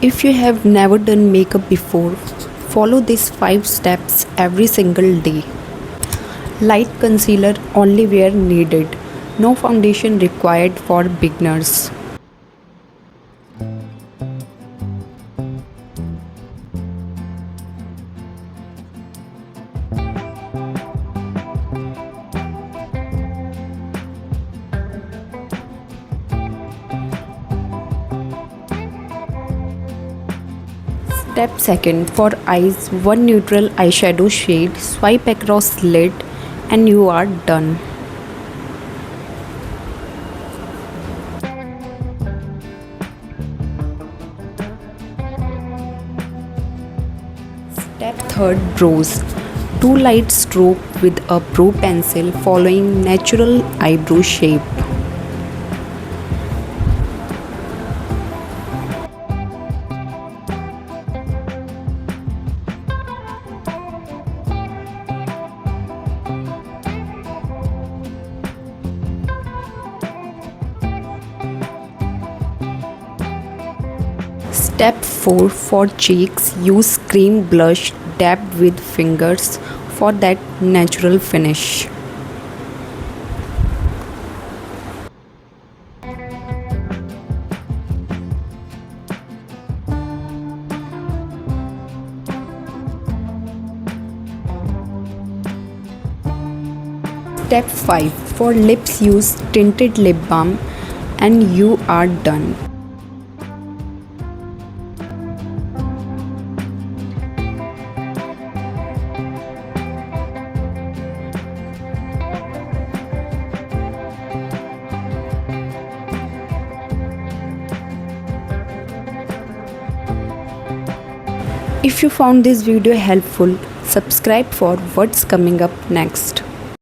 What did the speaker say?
If you have never done makeup before, follow these 5 steps every single day. Light concealer only where needed. No foundation required for beginners. Step second, for eyes, one neutral eyeshadow shade, swipe across lid and you are done. Step third, brows. Two light stroke with a brow pencil following natural eyebrow shape. Step 4, for cheeks, use cream blush dabbed with fingers for that natural finish. Step 5, for lips, use tinted lip balm and you are done. If you found this video helpful, subscribe for what's coming up next.